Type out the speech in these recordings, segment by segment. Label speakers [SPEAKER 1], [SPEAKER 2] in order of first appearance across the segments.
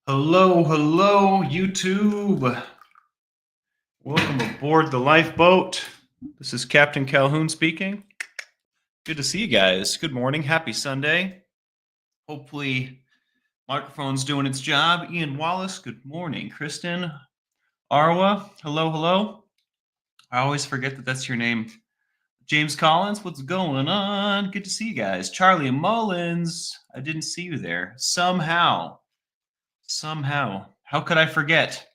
[SPEAKER 1] Hello, hello, YouTube. Welcome aboard the lifeboat. This is Captain Calhoun speaking. Good to see you guys. Good morning. Happy Sunday. Hopefully, microphone's doing its job. Ian Wallace, good morning. Kristen, Arwa, hello, hello. I always forget that that's your name. James Collins, what's going on? Good to see you guys. Charlie Mullins, I didn't see you there. Somehow. How could I forget?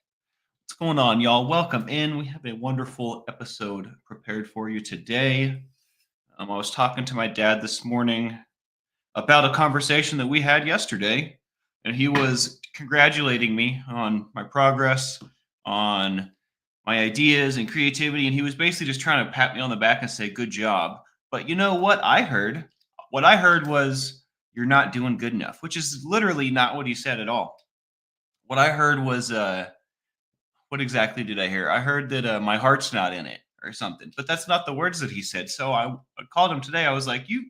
[SPEAKER 1] What's going on, y'all? Welcome in. We have a wonderful episode prepared for you today. I was talking to my dad this morning about a conversation that we had yesterday, and he was congratulating me on my progress, on my ideas and creativity, and he was basically just trying to pat me on the back and say, "Good job." But you know what I heard? What I heard was, "You're not doing good enough," which is literally not what he said at all. What I heard was, what exactly did I hear? I heard that my heart's not in it or something, but that's not the words that he said. So I called him today. I was like, "You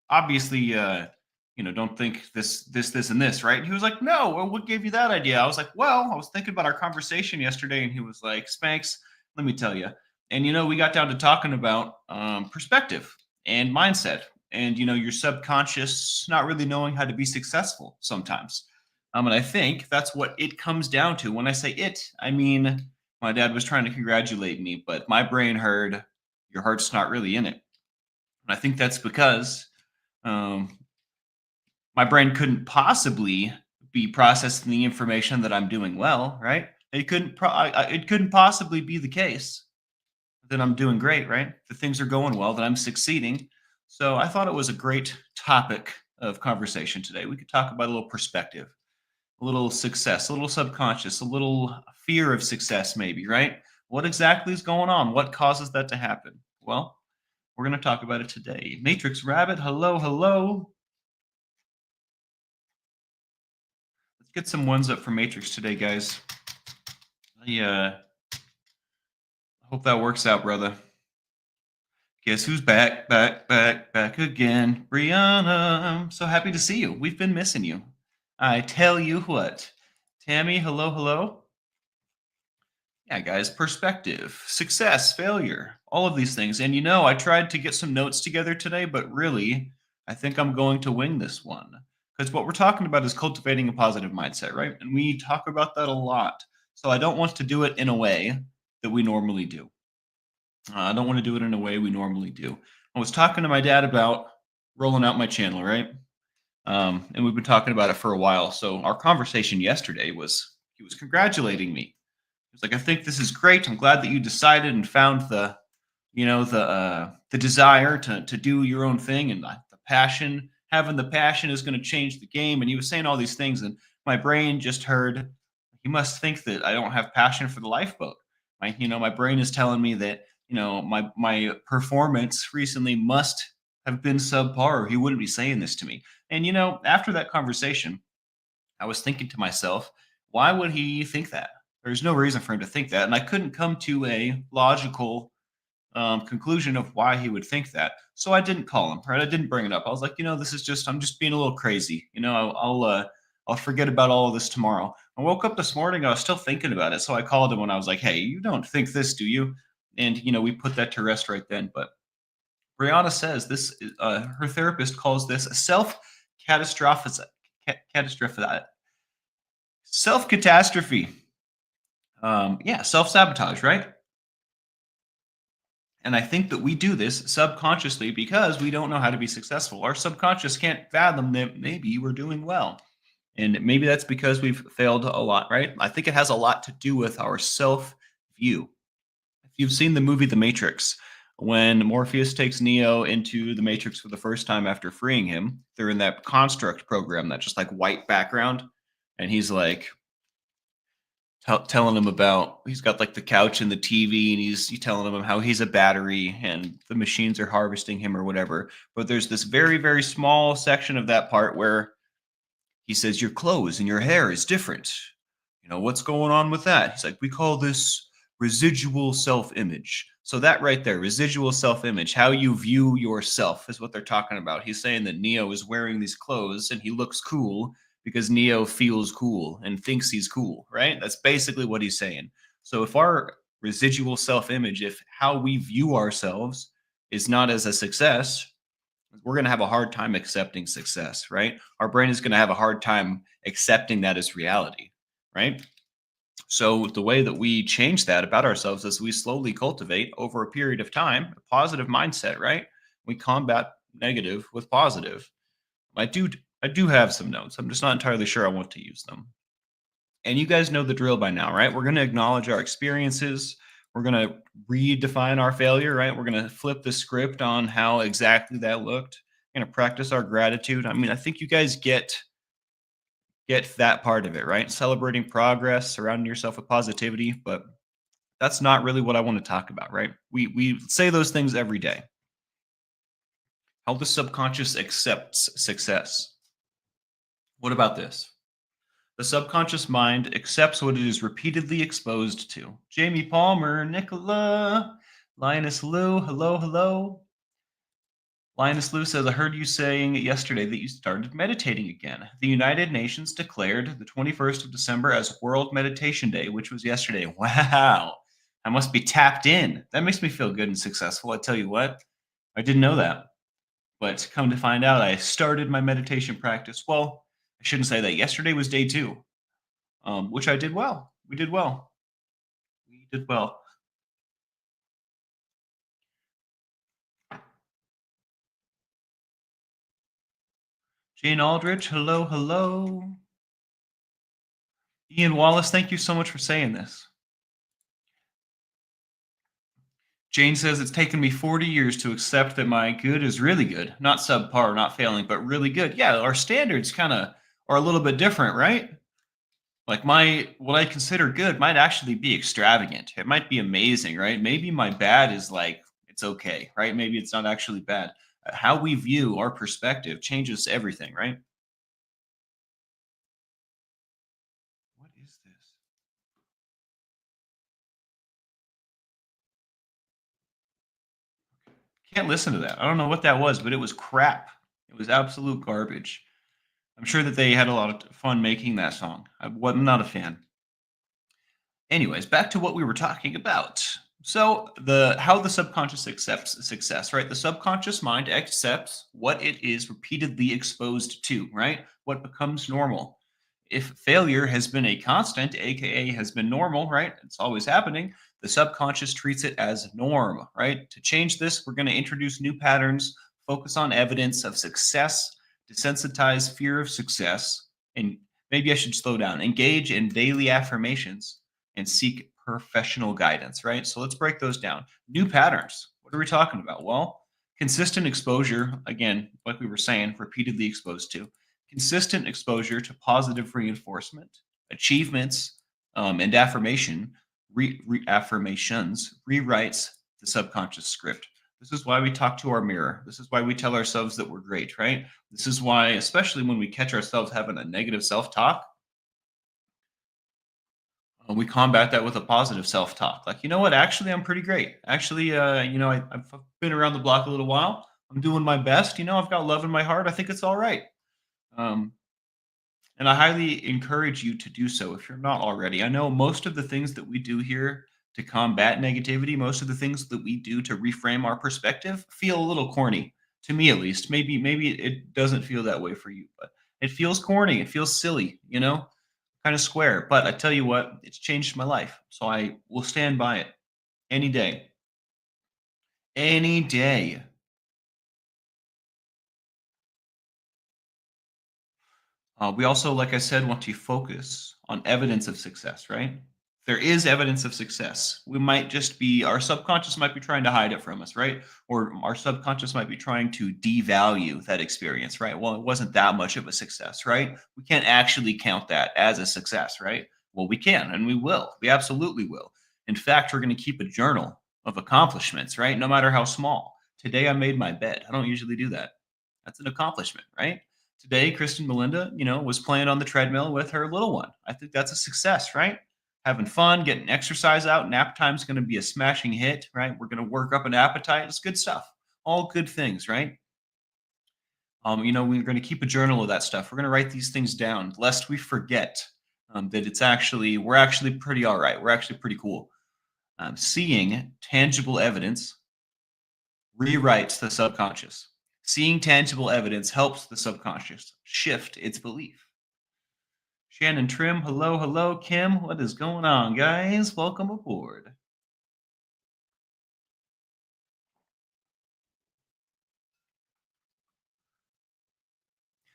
[SPEAKER 1] obviously, don't think this, and this, right?" And he was like, "No. Well, what gave you that idea?" I was like, "Well, I was thinking about our conversation yesterday," and he was like, "Spanx, let me tell you." And we got down to talking about perspective and mindset, and your subconscious not really knowing how to be successful sometimes. And I think that's what it comes down to. When I say it, I mean my dad was trying to congratulate me, but my brain heard, "Your heart's not really in it." And I think that's because um, my brain couldn't possibly be processing the information that I'm doing well, right? It couldn't possibly be the case that I'm doing great, right? That things are going well, that I'm succeeding. So I thought it was a great topic of conversation today. We could talk about a little perspective, a little success, a little subconscious, a little fear of success, maybe, right? What exactly is going on? What causes that to happen? Well, we're going to talk about it today. Matrix Rabbit, hello, hello. Let's get some ones up for Matrix today, guys. I hope that works out, brother. Guess who's back, back again? Brianna, I'm so happy to see you. We've been missing you. I tell you what. Tammy, hello, hello. Yeah, guys, perspective, success, failure, all of these things. And I tried to get some notes together today, but really, I think I'm going to wing this one. Because what we're talking about is cultivating a positive mindset, right? And we talk about that a lot. So I don't want to do it in a way that we normally do. I don't want to do it in a way we normally do. I was talking to my dad about rolling out my channel, right? And we've been talking about it for a while. So our conversation yesterday was he was congratulating me. He was like, "I think this is great. I'm glad that you decided and found the desire to do your own thing, and the passion. Having the passion is going to change the game." And he was saying all these things, and my brain just heard, "He must think that I don't have passion for the lifeboat." My brain is telling me that my performance recently must have been subpar, or he wouldn't be saying this to me. And after that conversation, I was thinking to myself, why would he think that? There's no reason for him to think that. And I couldn't come to a logical conclusion of why he would think that. So I didn't call him, right? I didn't bring it up. I was like, I'm just being a little crazy. I'll forget about all of this tomorrow. I woke up this morning, I was still thinking about it. So I called him and I was like, "Hey, you don't think this, do you?" And, we put that to rest right then. But Brianna says this, her therapist calls this self-catastrophe, self-catastrophe. Yeah, self-sabotage, right? And I think that we do this subconsciously because we don't know how to be successful. Our subconscious can't fathom that maybe we're doing well. And maybe that's because we've failed a lot, right? I think it has a lot to do with our self view. If you've seen the movie The Matrix, when Morpheus takes Neo into the Matrix for the first time after freeing him, they're in that construct program, that just like white background. And he's like, telling him about, he's got like the couch and the TV, and he's telling him how he's a battery and the machines are harvesting him or whatever. But there's this very, very small section of that part where he says, "Your clothes and your hair is different. What's going on with that?" He's like, "We call this residual self-image." So that right there, residual self-image, how you view yourself, is what they're talking about. He's saying that Neo is wearing these clothes and he looks cool because Neo feels cool and thinks he's cool, right? That's basically what he's saying. So if our residual self-image, if how we view ourselves is not as a success, we're going to have a hard time accepting success, right? Our brain is going to have a hard time accepting that as reality, right? So the way that we change that about ourselves is we slowly cultivate over a period of time a positive mindset, right? We combat negative with positive. I do I do have some notes. I'm just not entirely sure I want to use them. And you guys know the drill by now, right? We're going to acknowledge our experiences. We're going to redefine our failure, right? We're going to flip the script on how exactly that looked. We're going to practice our gratitude. I mean, I think you guys get that part of it, right? Celebrating progress, surrounding yourself with positivity, but that's not really what I want to talk about, right? We say those things every day. How the subconscious accepts success. What about this? The subconscious mind accepts what it is repeatedly exposed to. Jamie Palmer, Nicola, Linus Lou, hello, hello. Linus Lou says, I heard you saying yesterday that you started meditating again. The United Nations declared the 21st of December as World Meditation Day, which was yesterday. Wow. I must be tapped in. That makes me feel good and successful. I tell you what, I didn't know that. But come to find out, I started my meditation practice. Well, I shouldn't say that. Yesterday was day two, which I did well. We did well. We did well. Jane Aldrich, hello, hello. Ian Wallace, thank you so much for saying this. Jane says it's taken me 40 years to accept that my good is really good, not subpar, not failing, but really good. Yeah, our standards kind of are a little bit different, right? Like my what I consider good might actually be extravagant. It might be amazing, right? Maybe my bad is like it's okay, right? Maybe it's not actually bad. How we view our perspective changes everything, right? What is this? Can't listen to that. I don't know what that was, but it was crap. It was absolute garbage. I'm sure that they had a lot of fun making that song. I'm not a fan. Anyways, back to what we were talking about. So the how the subconscious accepts success, right? The subconscious mind accepts what it is repeatedly exposed to, right? What becomes normal. If failure has been a constant, aka has been normal, right? It's always happening. The subconscious treats it as norm, right? To change this, we're going to introduce new patterns, focus on evidence of success, desensitize fear of success, and maybe I should slow down. Engage in daily affirmations and seek professional guidance, right? So let's break those down. New patterns. What are we talking about? Well, consistent exposure, again, like we were saying, repeatedly exposed to, consistent exposure to positive reinforcement, achievements, and affirmations rewrites the subconscious script. This is why we talk to our mirror. This is why we tell ourselves that we're great, right? This is why, especially when we catch ourselves having a negative self talk, we combat that with a positive self-talk. Like, you know what? Actually, I'm pretty great. Actually, I've been around the block a little while. I'm doing my best. I've got love in my heart. I think it's all right. Um, and I highly encourage you to do so if you're not already. I know most of the things that we do here to combat negativity, most of the things that we do to reframe our perspective feel a little corny to me, at least. Maybe it doesn't feel that way for you, but it feels corny. It feels silly. Kind of square. But I tell you what, it's changed my life. So I will stand by it any day. Any day. We also, like I said, want to focus on evidence of success, right? There is evidence of success. Our subconscious might be trying to hide it from us, right? Or our subconscious might be trying to devalue that experience, right? Well, it wasn't that much of a success, right? We can't actually count that as a success, right? Well, we can and we will. We absolutely will. In fact, we're going to keep a journal of accomplishments, right? No matter how small. Today, I made my bed. I don't usually do that. That's an accomplishment, right? Today, Kristen Melinda, was playing on the treadmill with her little one. I think that's a success, right? Having fun, getting exercise out. Nap time's going to be a smashing hit, right? We're going to work up an appetite. It's good stuff. All good things, right? We're going to keep a journal of that stuff. We're going to write these things down lest we forget that we're actually pretty all right. We're actually pretty cool. Seeing tangible evidence rewrites the subconscious. Seeing tangible evidence helps the subconscious shift its belief. Shannon Trim, hello, hello. Kim, what is going on, guys? Welcome aboard.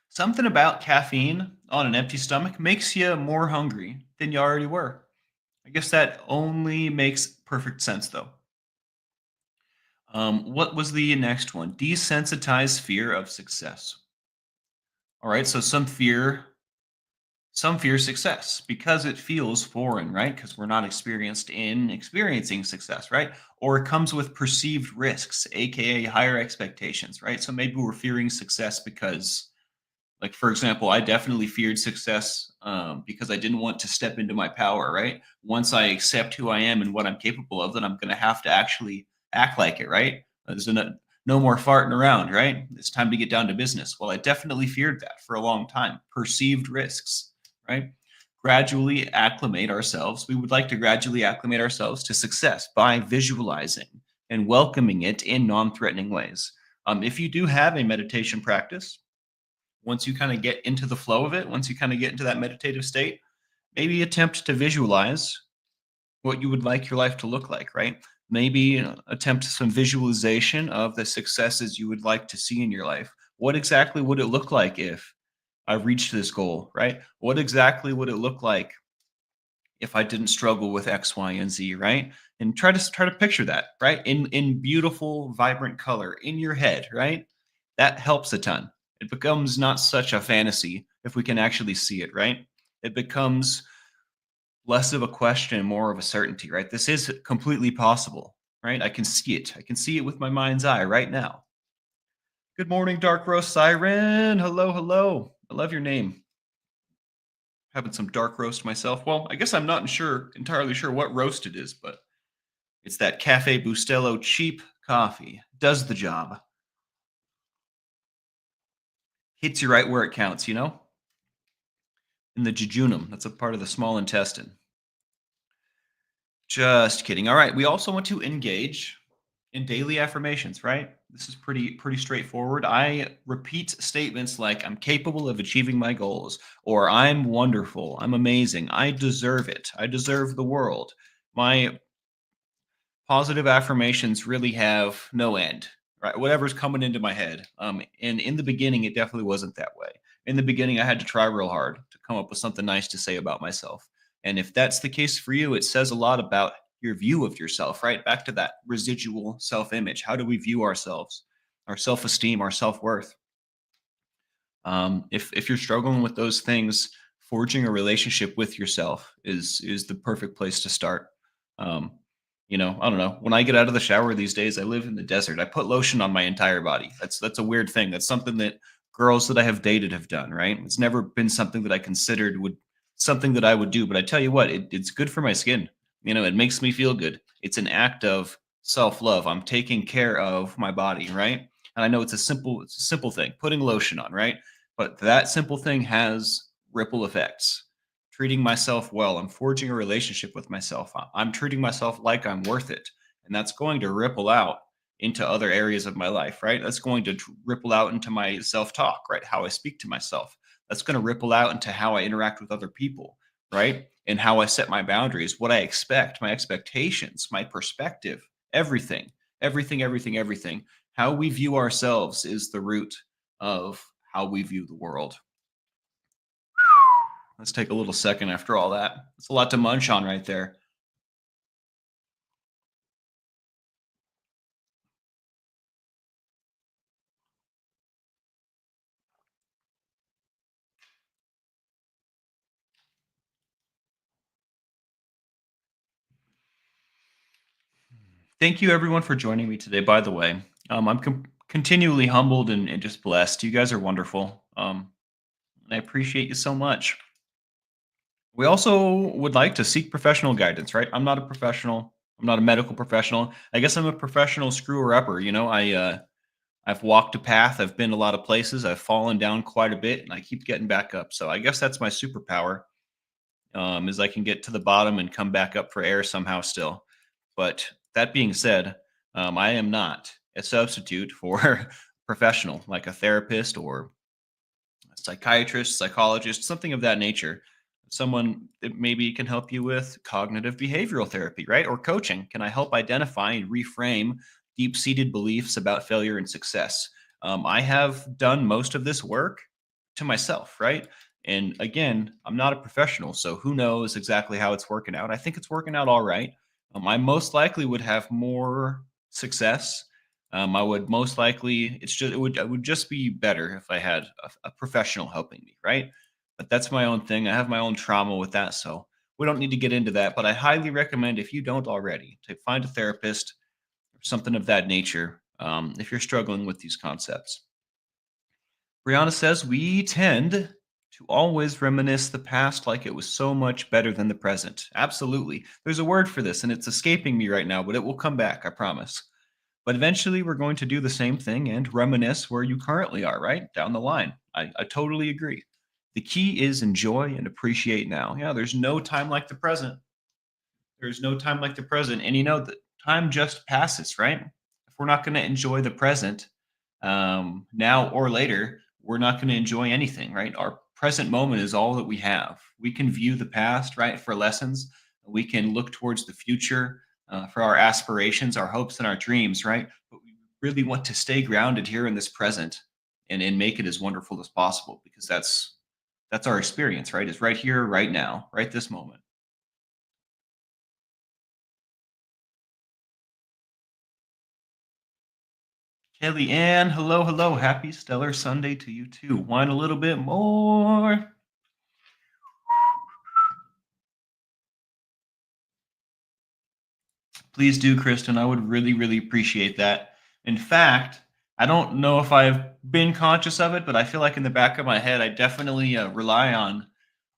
[SPEAKER 1] Something about caffeine on an empty stomach makes you more hungry than you already were. I guess that only makes perfect sense, though. What was the next one? Desensitize fear of success. All right, so some fear success because it feels foreign, right? Because we're not experienced in experiencing success, right? Or it comes with perceived risks, aka higher expectations, right? So maybe we're fearing success because, like, for example, I definitely feared success because I didn't want to step into my power, right? Once I accept who I am and what I'm capable of, then I'm going to have to actually act like it, right? No more farting around, right? It's time to get down to business. Well, I definitely feared that for a long time. Perceived risks, right? Gradually acclimate ourselves. We would like to gradually acclimate ourselves to success by visualizing and welcoming it in non threatening ways. If you do have a meditation practice, once you kind of get into the flow of it, once you kind of get into that meditative state, maybe attempt to visualize what you would like your life to look like, right? Maybe attempt some visualization of the successes you would like to see in your life. What exactly would it look like if I reached this goal, right? What exactly would it look like if I didn't struggle with X, Y, and Z, right? And try to picture that, right? In beautiful, vibrant color in your head, right? That helps a ton. It becomes not such a fantasy if we can actually see it, right? It becomes less of a question, more of a certainty, right? This is completely possible, right? I can see it. I can see it with my mind's eye right now. Good morning, Dark Roast Siren. Hello, hello. I love your name. Having some dark roast myself. Well, I guess I'm not entirely sure what roast it is, but it's that Cafe Bustelo cheap coffee. Does the job. Hits you right where it counts, In the jejunum. That's a part of the small intestine. Just kidding. All right. We also want to engage in daily affirmations, right? This is pretty straightforward. I repeat statements like I'm capable of achieving my goals, or I'm wonderful, I'm amazing, I deserve it, I deserve the world. My positive affirmations really have no end, right? Whatever's coming into my head. And in the beginning, it definitely wasn't that way. In the beginning, I had to try real hard to come up with something nice to say about myself. And if that's the case for you, it says a lot about your view of yourself, right? Back to that residual self image. How do we view ourselves, our self esteem, our self worth? If you're struggling with those things, forging a relationship with yourself is the perfect place to start. Um, I don't know. When I get out of the shower these days, I live in the desert. I put lotion on my entire body. That's a weird thing. That's something that girls that I have dated have done. Right? It's never been something that I considered would something that I would do. But I tell you what, it's good for my skin. It makes me feel good. It's an act of self love. I'm taking care of my body. Right? And I know it's a simple thing, putting lotion on. Right? But that simple thing has ripple effects. Treating myself well, I'm forging a relationship with myself. I'm treating myself like I'm worth it. And that's going to ripple out into other areas of my life, right? That's going to ripple out into my self talk, right? How I speak to myself. That's going to ripple out into how I interact with other people, right? And how I set my boundaries, what I expect, my expectations, my perspective, everything, everything, everything, everything. How we view ourselves is the root of how we view the world. Let's take a little second after all that. It's a lot to munch on right there. Thank you, everyone, for joining me today, by the way. I'm continually humbled and just blessed. You guys are wonderful. And I appreciate you so much. We also would like to seek professional guidance, right? I'm not a professional. I'm not a medical professional. I guess I'm a professional screwer upper. I've walked a path, I've been a lot of places, I've fallen down quite a bit, and I keep getting back up. So I guess that's my superpower, is I can get to the bottom and come back up for air somehow still. But that being said, I am not a substitute for a professional like a therapist or a psychiatrist, psychologist, something of that nature. Someone that maybe can help you with cognitive behavioral therapy, right? Or coaching. Can I help identify and reframe deep seated beliefs about failure and success? I have done most of this work to myself, right? And again, I'm not a professional, so who knows exactly how it's working out? I think it's working out all right. I most likely would have more success. I would most likely it would just be better if I had a professional helping me, right? But that's my own thing. I have my own trauma with that, so we don't need to get into that. But I highly recommend, if you don't already, to find a therapist or something of that nature, if you're struggling with these concepts. Brianna says we tend to always reminisce the past like it was so much better than the present. Absolutely. There's a word for this, and it's escaping me right now, but it will come back, I promise. But eventually, we're going to do the same thing and reminisce where you currently are, right? Down the line. I totally agree. The key is enjoy and appreciate now. Yeah, there's no time like the present. There's no time like the present. And you know that time just passes, right? If we're not going to enjoy the present, now or later, we're not going to enjoy anything, right? Our present moment is all that we have. We can view the past, right, for lessons. We can look towards the future for our aspirations, our hopes, and our dreams, right? But we really want to stay grounded here in this present and make it as wonderful as possible, because that's our experience, right? It's right here, right now, right this moment. Kelly Ann, hello, hello. Happy stellar Sunday to you too. Wine a little bit more. Please do, Kristen. I would really, really appreciate that. In fact, I don't know if I've been conscious of it, but I feel like in the back of my head, I definitely rely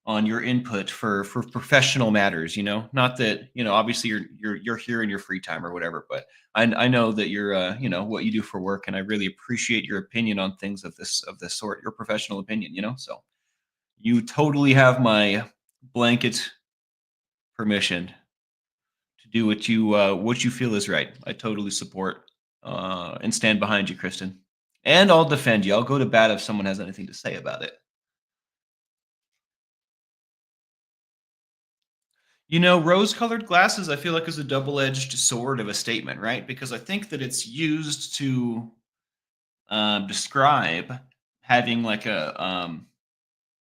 [SPEAKER 1] on your input for professional matters. Not that obviously you're here in your free time or whatever, but I know that you're what you do for work, and I really appreciate your opinion on things of this sort, your professional opinion. So you totally have my blanket permission to do what you feel is right. I totally support and stand behind you, Kristen. And I'll defend you. I'll go to bat if someone has anything to say about it. Rose-colored glasses, I feel like, is a double-edged sword of a statement, right? Because I think that it's used to describe having like a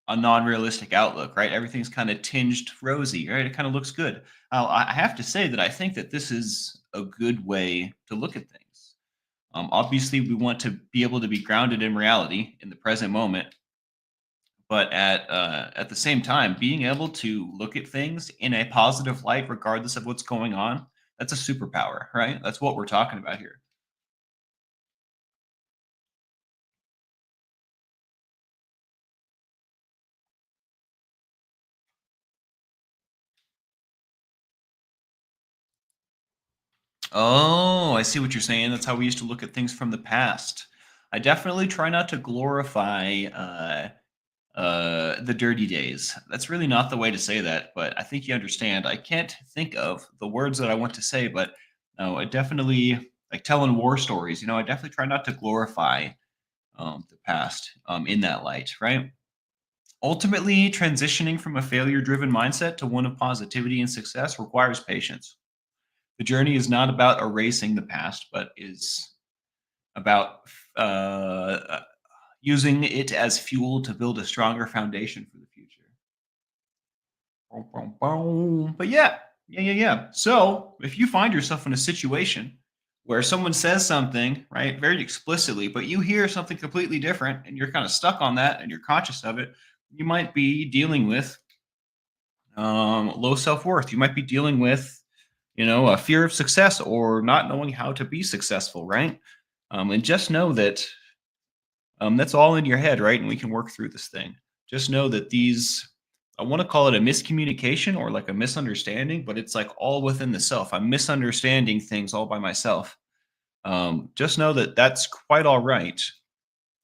[SPEAKER 1] non-realistic outlook, right? Everything's kind of tinged rosy, right? It kind of looks good. I have to say that I think that this is a good way to look at things. Obviously, we want to be able to be grounded in reality in the present moment, but at the same time, being able to look at things in a positive light, regardless of what's going on, that's a superpower, right? That's what we're talking about here. Oh, I see what you're saying. That's how we used to look at things from the past. I definitely try not to glorify the dirty days. That's really not the way to say that, but I think you understand. I can't think of the words that I want to say, but no, I definitely like telling war stories. I definitely try not to glorify the past in that light, right? Ultimately, transitioning from a failure driven mindset to one of positivity and success requires patience. The journey is not about erasing the past, but is about uh, using it as fuel to build a stronger foundation for the future. Boom, boom, boom. But yeah, yeah, yeah, yeah. So if you find yourself in a situation where someone says something, right, very explicitly, but you hear something completely different and you're kind of stuck on that and you're conscious of it, you might be dealing with low self worth. You might be dealing with, a fear of success or not knowing how to be successful, right? And just know that that's all in your head, right? And we can work through this thing. Just know that I want to call it a miscommunication or like a misunderstanding, but it's like all within the self. I'm misunderstanding things all by myself. just know that that's quite all right.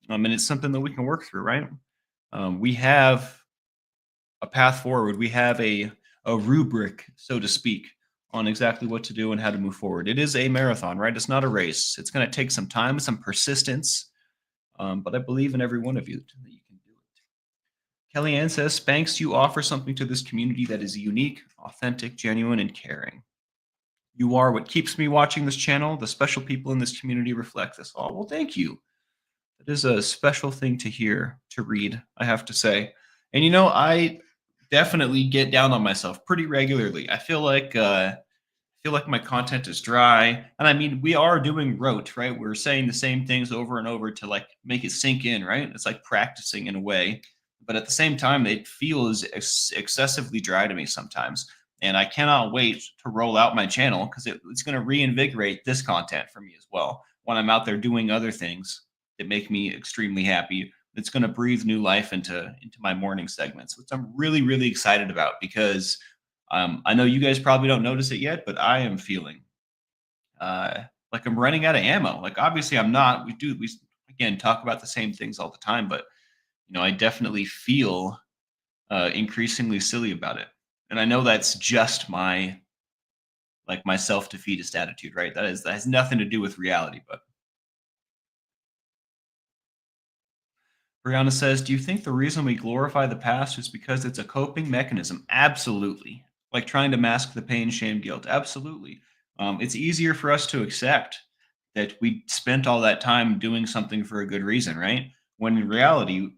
[SPEAKER 1] And it's something that we can work through, right? We have a path forward. We have a rubric, so to speak, on exactly what to do and how to move forward. It is a marathon, right? It's not a race. It's going to take some time, some persistence, but I believe in every one of you that you can do it. Kellyanne says, Spanx, you offer something to this community that is unique, authentic, genuine, and caring. You are what keeps me watching this channel. The special people in this community reflect this all. Well, thank you. That is a special thing to hear, to read, I have to say. And I definitely get down on myself pretty regularly. I feel like my content is dry. And I mean, we are doing rote, right? We're saying the same things over and over to like make it sink in, right? It's like practicing in a way. But at the same time, it feels excessively dry to me sometimes. And I cannot wait to roll out my channel because it's going to reinvigorate this content for me as well. When I'm out there doing other things that make me extremely happy, it's going to breathe new life into my morning segments, which I'm really, really excited about because I know you guys probably don't notice it yet, but I am feeling uh, like I'm running out of ammo. Like obviously I'm not. We again talk about the same things all the time, but I definitely feel increasingly silly about it, and I know that's just my self defeatist attitude, right? That has nothing to do with reality. But Brianna says, "Do you think the reason we glorify the past is because it's a coping mechanism?" Absolutely. Like trying to mask the pain, shame, guilt. Absolutely. It's easier for us to accept that we spent all that time doing something for a good reason, right? When in reality,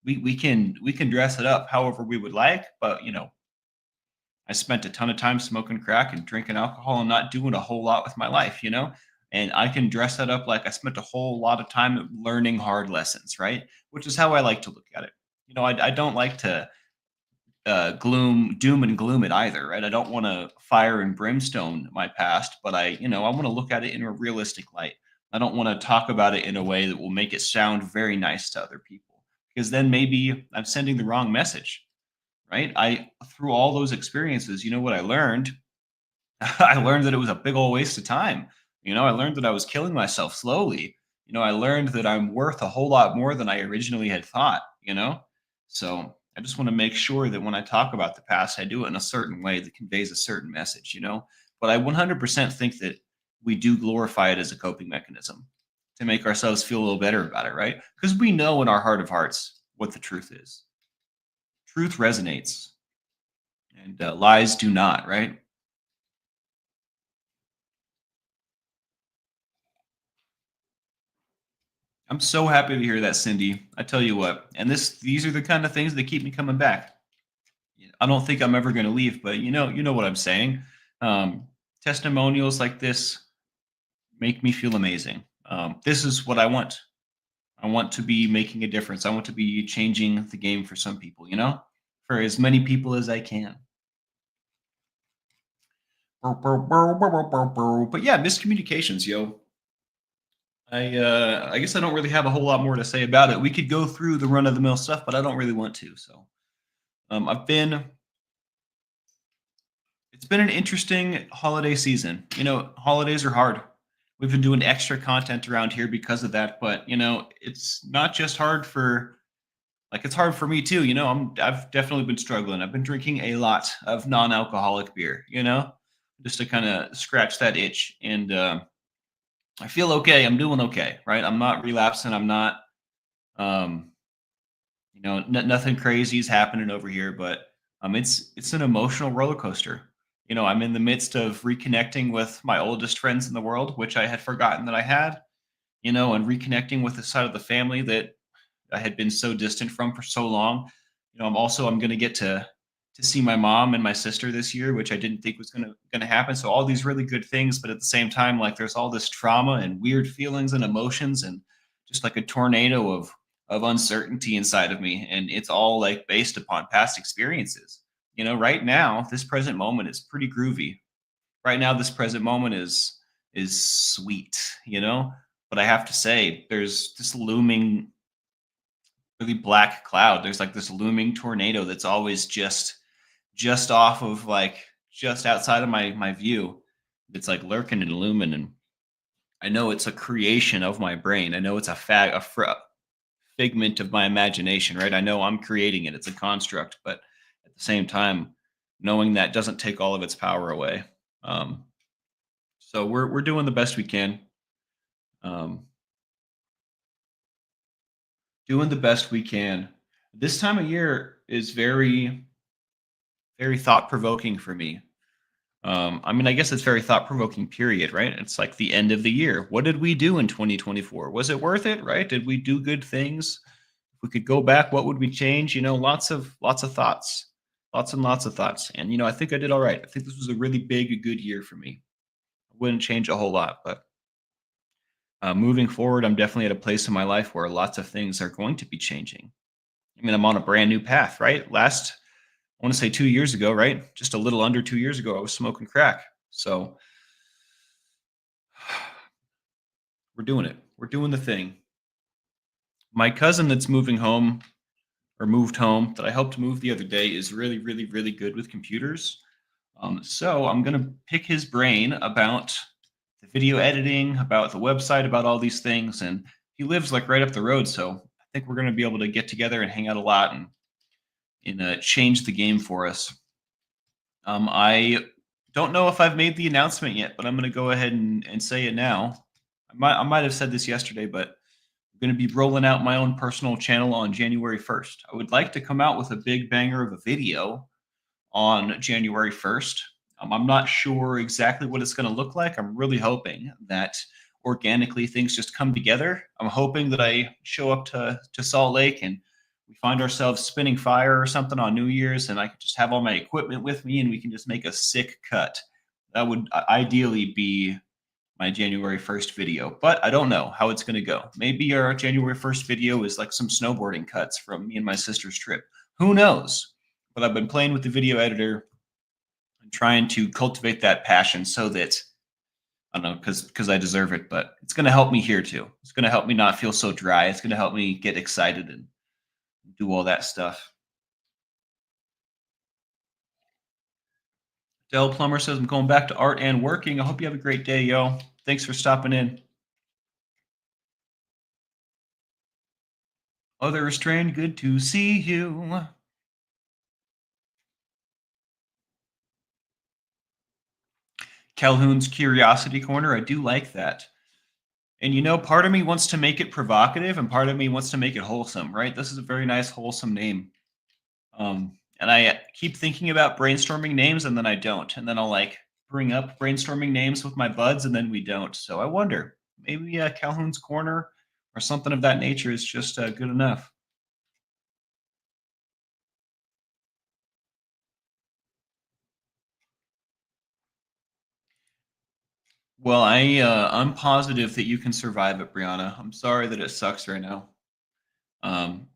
[SPEAKER 1] we can dress it up however we would like, but I spent a ton of time smoking crack and drinking alcohol and not doing a whole lot with my life. And I can dress that up like I spent a whole lot of time learning hard lessons, right? Which is how I like to look at it. I don't like to doom and gloom it either, right? I don't want to fire and brimstone my past, but I want to look at it in a realistic light. I don't want to talk about it in a way that will make it sound very nice to other people, because then maybe I'm sending the wrong message, right? Through all those experiences, you know what I learned? I learned that it was a big old waste of time. I learned that I was killing myself slowly. I learned that I'm worth a whole lot more than I originally had thought. So I just want to make sure that when I talk about the past, I do it in a certain way that conveys a certain message. But I 100% think that we do glorify it as a coping mechanism to make ourselves feel a little better about it, right? Because we know in our heart of hearts what the truth is. Truth resonates and lies do not, right? I'm so happy to hear that, Cindy. I tell you what, and these are the kind of things that keep me coming back. I don't think I'm ever going to leave, but you know what I'm saying. Um, Testimonials like this make me feel amazing. This is what I want. I want to be making a difference. I want to be changing the game for some people. For as many people as I can. But yeah, miscommunications, yo. I guess I don't really have a whole lot more to say about it. We could go through the run of the mill stuff, but I don't really want to. So I've been. It's been an interesting holiday season. Holidays are hard. We've been doing extra content around here because of that, but it's not just hard for like it's hard for me too. I've definitely been struggling. I've been drinking a lot of non-alcoholic beer, just to kind of scratch that itch. And I feel okay. I'm doing okay, right? I'm not relapsing. I'm not um nothing crazy is happening over here, but it's an emotional roller coaster. I'm in the midst of reconnecting with my oldest friends in the world, which I had forgotten that I had. And reconnecting with the side of the family that I had been so distant from for so long. I'm going to get to see my mom and my sister this year, which I didn't think was going to happen. So all these really good things, but at the same time, like there's all this trauma and weird feelings and emotions, and just like a tornado of uncertainty inside of me, and it's all like based upon past experiences. Right now, this present moment is pretty groovy. Right now, this present moment is sweet. But I have to say, there's this looming really black cloud. There's like this looming tornado that's always just off of like just outside of my view. It's like lurking and looming, and I know it's a creation of my brain. I know it's figment of my imagination, right? I know I'm creating it. It's a construct, but at the same time, knowing that doesn't take all of its power away. Um, so we're doing the best we can. Um, doing the best we can. This time of year is very thought provoking for me. I mean, I guess it's very thought provoking. Period. Right? It's like the end of the year. What did we do in 2024? Was it worth it? Right? Did we do good things? If we could go back, what would we change? Lots of thoughts, lots and lots of thoughts. And I think I did all right. I think this was a really big, good year for me. I wouldn't change a whole lot, but moving forward, I'm definitely at a place in my life where lots of things are going to be changing. I mean, I'm on a brand new path, right? I want to say 2 years ago, right? Just a little under 2 years ago, I was smoking crack. So we're doing it. We're doing the thing. My cousin that's moving home or moved home that I helped move the other day is really, really, really good with computers. So I'm going to pick his brain about the video editing, about the website, about all these things. And he lives like right up the road. So I think we're going to be able to get together and hang out a lot and change the game for us. I don't know if I've made the announcement yet, but I'm going to go ahead and say it now. I might have said this yesterday, but I'm going to be rolling out my own personal channel on January 1st. I would like to come out with a big banger of a video on January 1st. I'm not sure exactly what it's going to look like. I'm really hoping that organically things just come together. I'm hoping that I show up to Salt Lake and we find ourselves spinning fire or something on New Year's, and I could just have all my equipment with me and we can just make a sick cut. That would ideally be my January 1st video, but I don't know how it's going to go. Maybe our January 1st video is like some snowboarding cuts from me and my sister's trip. Who knows? But I've been playing with the video editor and trying to cultivate that passion so that I don't know, because I deserve it, but it's going to help me here too. It's going to help me not feel so dry. It's going to help me get excited and do all that stuff. Dell Plumber says, I'm going back to art and working. I hope you have a great day, yo. Thanks for stopping in. Other restrained, good to see you. Calhoun's Curiosity Corner. I do like that. And part of me wants to make it provocative and part of me wants to make it wholesome, right? This is a very nice, wholesome name. And I keep thinking about brainstorming names and then I don't. And then I'll like bring up brainstorming names with my buds and then we don't. So I wonder, maybe Calhoun's Corner or something of that nature is just good enough. Well, I'm positive that you can survive it, Brianna. I'm sorry that it sucks right now. Um,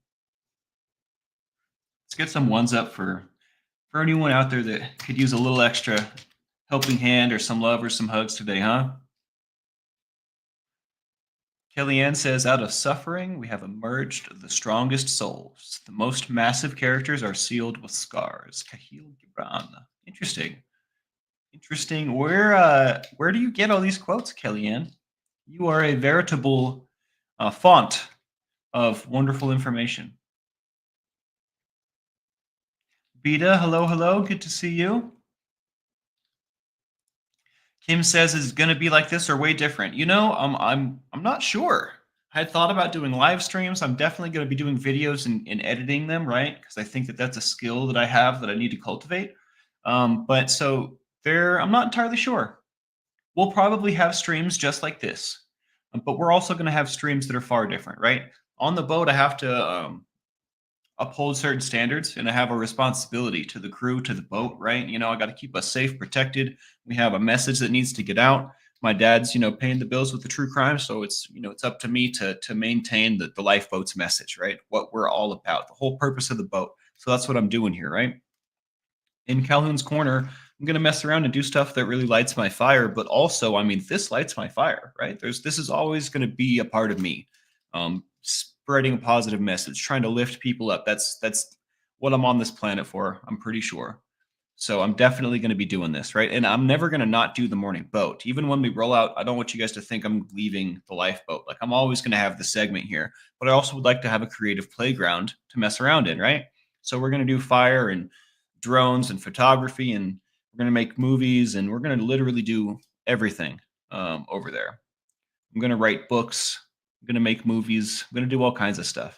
[SPEAKER 1] let's get some ones up for anyone out there that could use a little extra helping hand or some love or some hugs today, huh? Kellyanne says, out of suffering, we have emerged the strongest souls. The most massive characters are sealed with scars. Kahil Gibran. Interesting. Interesting. Where do you get all these quotes, Kellyanne? You are a veritable font of wonderful information. Beta, hello, hello. Good to see you. Kim says, is it going to be like this or way different? I'm not sure. I had thought about doing live streams. I'm definitely going to be doing videos and editing them, right? Because I think that that's a skill that I have that I need to cultivate. But so there, I'm not entirely sure. We'll probably have streams just like this, but we're also going to have streams that are far different, right? On the boat, I have to uphold certain standards and I have a responsibility to the crew, to the boat, right? I got to keep us safe, protected. We have a message that needs to get out. My dad's, paying the bills with the true crime. So it's up to me to maintain the lifeboat's message, right? What we're all about, the whole purpose of the boat. So that's what I'm doing here, right? In Calhoun's Corner, I'm going to mess around and do stuff that really lights my fire. But also, I mean, this lights my fire, right? This is always going to be a part of me. Spreading a positive message, trying to lift people up. That's what I'm on this planet for. I'm pretty sure. So I'm definitely going to be doing this, right? And I'm never going to not do the morning boat. Even when we roll out, I don't want you guys to think I'm leaving the lifeboat. Like I'm always going to have the segment here, but I also would like to have a creative playground to mess around in, right? So we're going to do fire and drones and photography, and we're going to make movies, and we're going to literally do everything over there. I'm going to write books. I'm going to make movies. I'm going to do all kinds of stuff.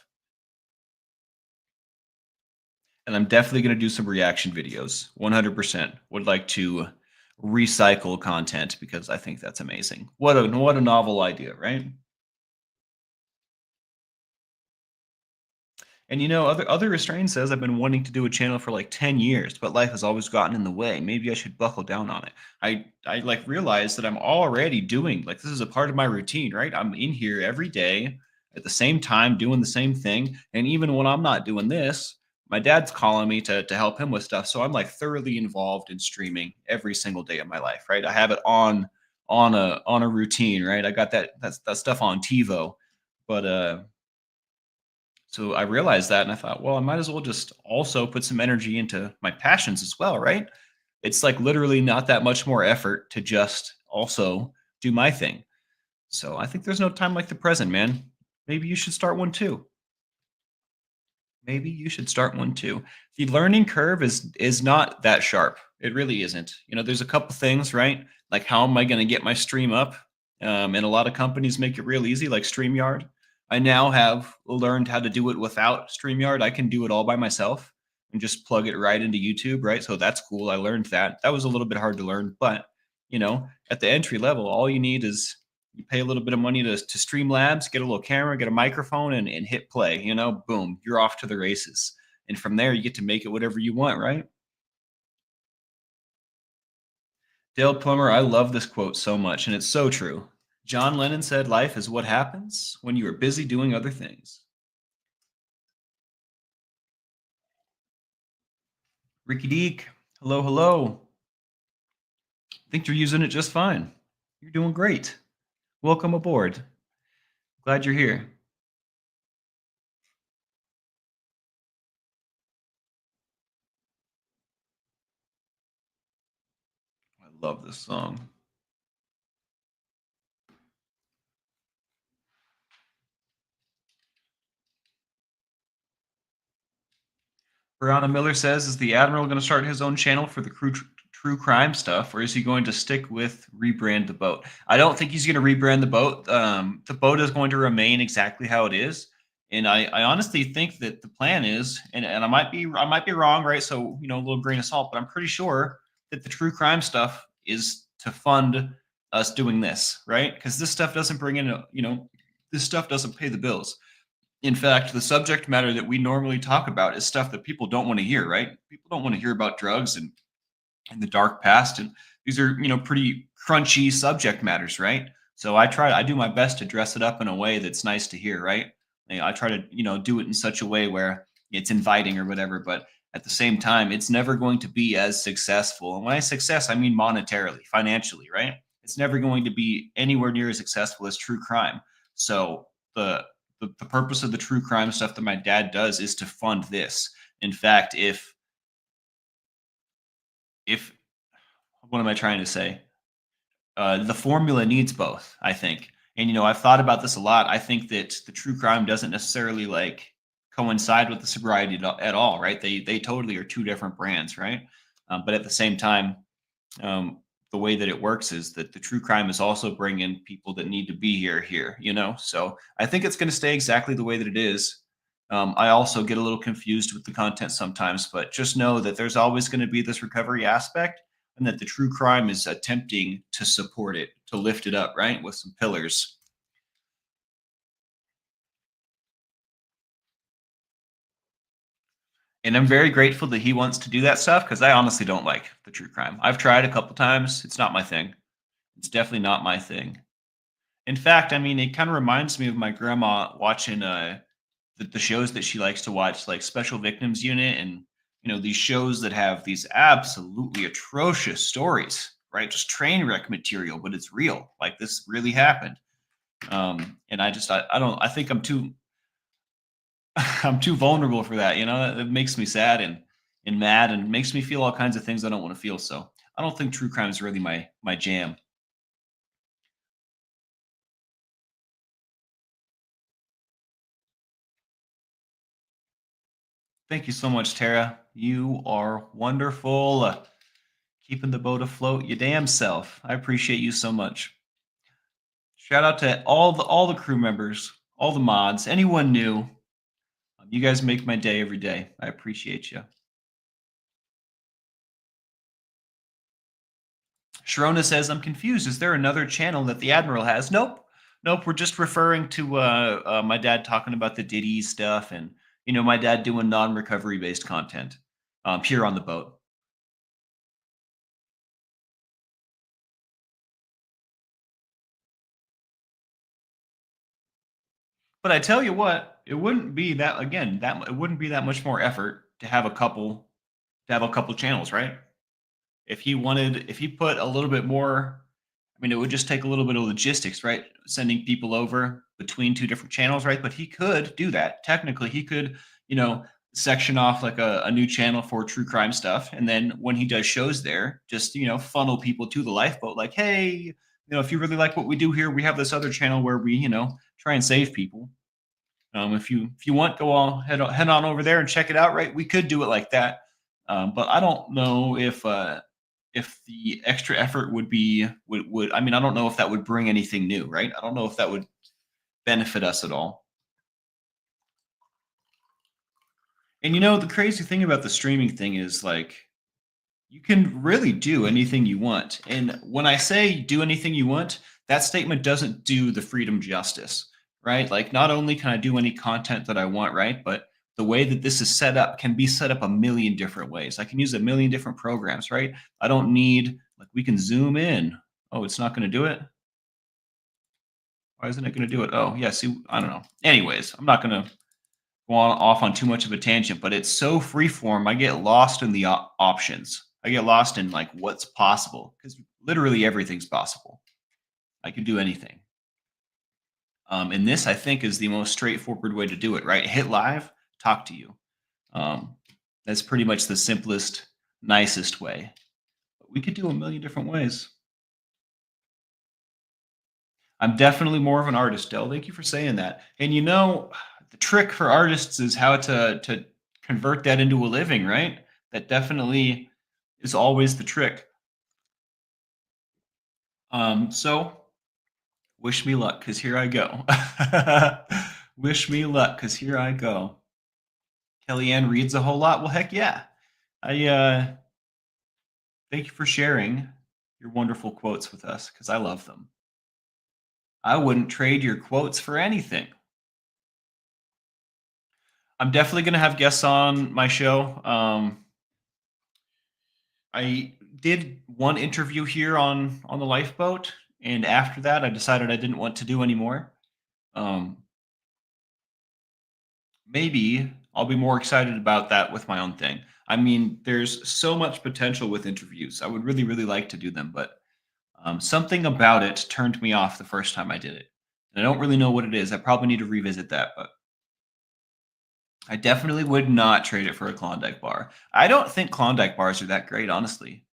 [SPEAKER 1] And I'm definitely going to do some reaction videos. 100% would like to recycle content because I think that's amazing. What a novel idea, right? And other restraint says I've been wanting to do a channel for like 10 years, but life has always gotten in the way. Maybe I should buckle down on it. I like realize that I'm already doing like this is a part of my routine, right? I'm in here every day at the same time doing the same thing. And even when I'm not doing this, my dad's calling me to help him with stuff. So I'm like thoroughly involved in streaming every single day of my life, right? I have it on a routine, right? I got that stuff on TiVo. But so I realized that and I thought, well, I might as well just also put some energy into my passions as well, right? It's like literally not that much more effort to just also do my thing. So I think there's no time like the present, man. Maybe you should start one too. Maybe you should start one too. The learning curve is not that sharp. It really isn't. There's a couple things, right? Like how am I going to get my stream up? And a lot of companies make it real easy, like StreamYard. I now have learned how to do it without StreamYard. I can do it all by myself and just plug it right into YouTube, right? So that's cool. I learned that. That was a little bit hard to learn, but at the entry level, all you need is you pay a little bit of money to Streamlabs, get a little camera, get a microphone, and hit play. Boom, you're off to the races. And from there, you get to make it whatever you want, right? Dale Plummer, I love this quote so much, and it's so true. John Lennon said, "Life is what happens when you are busy doing other things." Ricky Deek, hello, hello. I think you're using it just fine. You're doing great. Welcome aboard. Glad you're here. I love this song. Brianna Miller says, is the Admiral going to start his own channel for the true crime stuff, or is he going to stick with rebrand the boat? I don't think he's going to rebrand the boat. The boat is going to remain exactly how it is. And I honestly think that the plan is, and I might be wrong, right? So, a little grain of salt, but I'm pretty sure that the true crime stuff is to fund us doing this, right? Because this stuff doesn't bring in, this stuff doesn't pay the bills. In fact, the subject matter that we normally talk about is stuff that people don't want to hear, right? People don't want to hear about drugs and the dark past. And these are, pretty crunchy subject matters, right? So I do my best to dress it up in a way that's nice to hear, right? I try to, do it in such a way where it's inviting or whatever, but at the same time, it's never going to be as successful. And when I success, I mean monetarily, financially, right? It's never going to be anywhere near as successful as true crime. So the purpose of the true crime stuff that my dad does is to fund this. In fact, if what am I trying to say? The formula needs both, I think. And I've thought about this a lot. I think that the true crime doesn't necessarily like coincide with the sobriety at all, right? They totally are two different brands, right? But at the same time, um, the way that it works is that the true crime is also bringing people that need to be here. So I think it's going to stay exactly the way that it is. I also get a little confused with the content sometimes, but just know that there's always going to be this recovery aspect, and that the true crime is attempting to support it, to lift it up, right, with some pillars. And I'm very grateful that he wants to do that stuff because I honestly don't like the true crime. I've tried a couple times. It's not my thing. It's definitely not my thing. In fact, I mean, it kind of reminds me of my grandma watching the shows that she likes to watch, like Special Victims Unit, and these shows that have these absolutely atrocious stories, right? Just train wreck material, but it's real. Like this really happened. And I don't I think I'm too I'm too vulnerable for that. It makes me sad, and and mad and makes me feel all kinds of things I don't want to feel. So I don't think true crime is really my jam. Thank you so much, Tara. You are wonderful. Keeping the boat afloat, your damn self. I appreciate you so much. Shout out to all the crew members, all the mods, anyone new. You guys make my day every day. I appreciate you. Sharona says, I'm confused. Is there another channel that the Admiral has? Nope. Nope. We're just referring to my dad talking about the Diddy stuff and, my dad doing non-recovery based content here on the boat. But I tell you what, it wouldn't be that, again, that it wouldn't be that much more effort to have a couple channels, right? If he put a little bit more, I mean, it would just take a little bit of logistics, right? Sending people over between two different channels, right? But he could do that. Technically, he could, section off like a new channel for true crime stuff. And then when he does shows there, just, funnel people to the lifeboat. Like, hey, if you really like what we do here, we have this other channel where we, try and save people. If you want, go on head on over there and check it out. Right, we could do it like that, but I don't know if the extra effort would. I mean, I don't know if that would bring anything new. Right, I don't know if that would benefit us at all. And the crazy thing about the streaming thing is like you can really do anything you want. And when I say do anything you want, that statement doesn't do the freedom justice, right? Like, not only can I do any content that I want, right? But the way that this is set up can be set up a million different ways. I can use a million different programs, right? I don't need, like, we can zoom in. Oh, it's not going to do it. Why isn't it going to do it? Oh, yeah. See, I don't know. Anyways, I'm not going to go off on too much of a tangent, but it's so freeform. I get lost in the options. I get lost in like what's possible because literally everything's possible. I can do anything. And this, I think, is the most straightforward way to do it. Right? Hit live, talk to you. That's pretty much the simplest, nicest way. But we could do a million different ways. I'm definitely more of an artist, Del. Thank you for saying that. And the trick for artists is how to convert that into a living, right? That definitely is always the trick. So wish me luck, because here I go. Wish me luck, because here I go. Kellyanne reads a whole lot. Well, heck yeah. I thank you for sharing your wonderful quotes with us, because I love them. I wouldn't trade your quotes for anything. I'm definitely going to have guests on my show. I did one interview here on the lifeboat, and after that, I decided I didn't want to do anymore. Maybe I'll be more excited about that with my own thing. I mean, there's so much potential with interviews. I would really, really like to do them, but something about it turned me off the first time I did it. And I don't really know what it is. I probably need to revisit that, but I definitely would not trade it for a Klondike bar. I don't think Klondike bars are that great, honestly.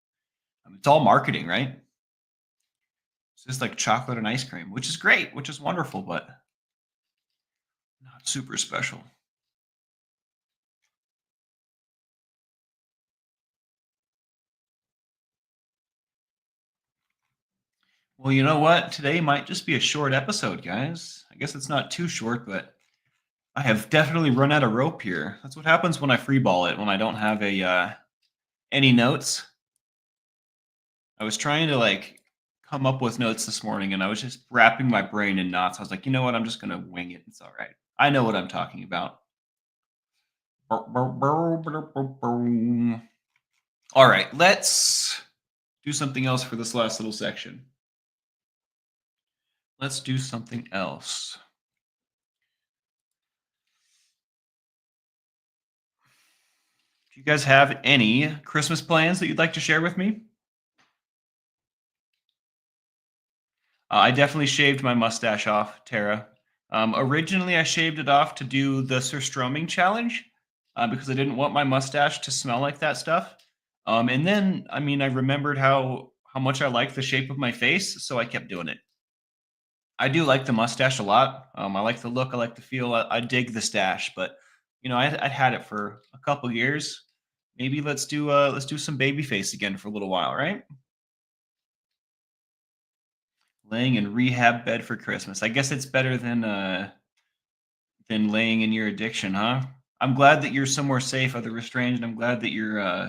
[SPEAKER 1] I mean, it's all marketing, right? It's just like chocolate and ice cream, which is great, which is wonderful, but not super special. Well, you know what? Today might just be a short episode, guys. I guess it's not too short, but I have definitely run out of rope here. That's what happens when I freeball it, when I don't have any notes. I was trying to like come up with notes this morning, and I was just wrapping my brain in knots. I was like, you know what? I'm just gonna wing it. It's all right. I know what I'm talking about. All right, let's do something else for this last little section. Let's do something else. Do you guys have any Christmas plans that you'd like to share with me? I definitely shaved my mustache off, Tara. Originally, I shaved it off to do the surstroming challenge, because I didn't want my mustache to smell like that stuff. And then, I mean, I remembered how much I liked the shape of my face, so I kept doing it. I do like the mustache a lot. I like the look. I like the feel. I dig the stash, but I'd had it for a couple years. Maybe let's do some baby face again for a little while, right? Laying in rehab bed for Christmas. I guess it's better than laying in your addiction, huh? I'm glad that you're somewhere safe, other restrained, and I'm glad that you're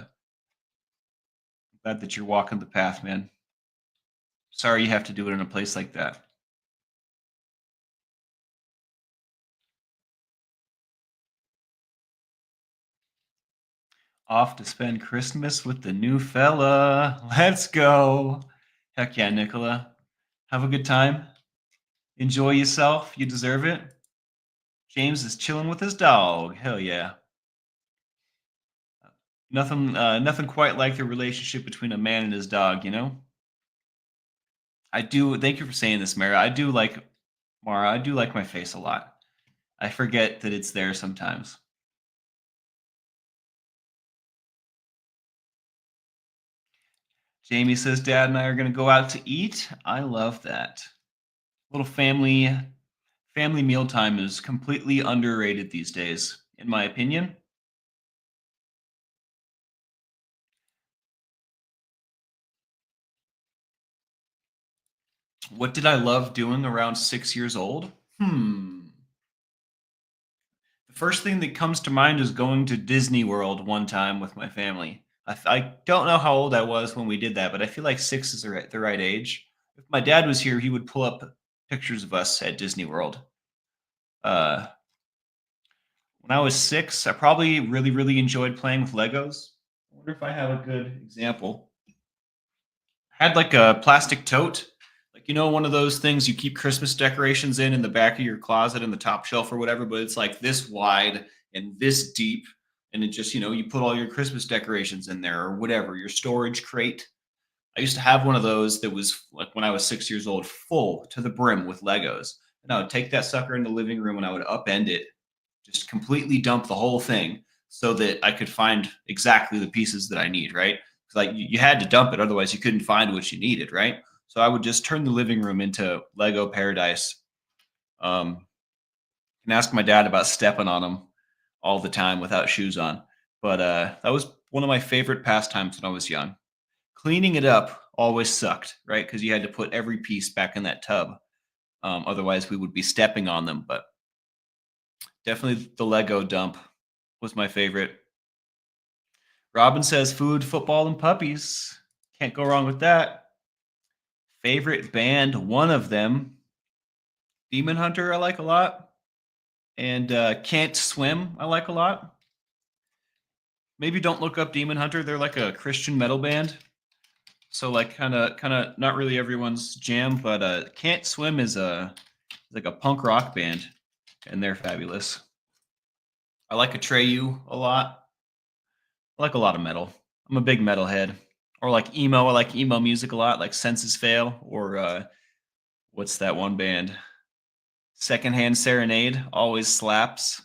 [SPEAKER 1] walking the path, man. Sorry you have to do it in a place like that. Off to spend Christmas with the new fella. Let's go. Heck yeah, Nicola. Have a good time. Enjoy yourself. You deserve it. James is chilling with his dog. Hell yeah. Nothing quite like the relationship between a man and his dog, you know? I do thank you for saying this, Mara. I do like my face a lot. I forget that it's there sometimes. Jamie says Dad and I are gonna go out to eat. I love that. Little family mealtime is completely underrated these days, in my opinion. What did I love doing around 6 years old? The first thing that comes to mind is going to Disney World one time with my family. I don't know how old I was when we did that, but I feel like six is the right age. If my dad was here, he would pull up pictures of us at Disney World. Uh, when I was six, I probably really enjoyed playing with Legos. I wonder if I have a good example. I had like a plastic tote, like one of those things you keep Christmas decorations in the back of your closet in the top shelf or whatever, but it's like this wide and this deep, and it just you put all your Christmas decorations in there or whatever, your storage crate. I used to have one of those that was like when I was 6 years old, full to the brim with Legos. And I would take that sucker in the living room and I would upend it, just completely dump the whole thing so that I could find exactly the pieces that I need, right? Because like you had to dump it, otherwise you couldn't find what you needed, right? So I would just turn the living room into Lego paradise. And ask my dad about stepping on them all the time without shoes on. But that was one of my favorite pastimes when I was young. Cleaning it up always sucked, right? Because you had to put every piece back in that tub. Otherwise, we would be stepping on them. But definitely the Lego dump was my favorite. Robin says food, football, and puppies. Can't go wrong with that. Favorite band, one of them, Demon Hunter, I like a lot. And Can't Swim, I like a lot. Maybe don't look up Demon Hunter. They're like a Christian metal band. So like kind of not really everyone's jam, but Can't Swim is like a punk rock band, and they're fabulous. I like Atreyu a lot. I like a lot of metal. I'm a big metal head. Or like emo. I like emo music a lot, like Senses Fail or what's that one band? Secondhand Serenade always slaps.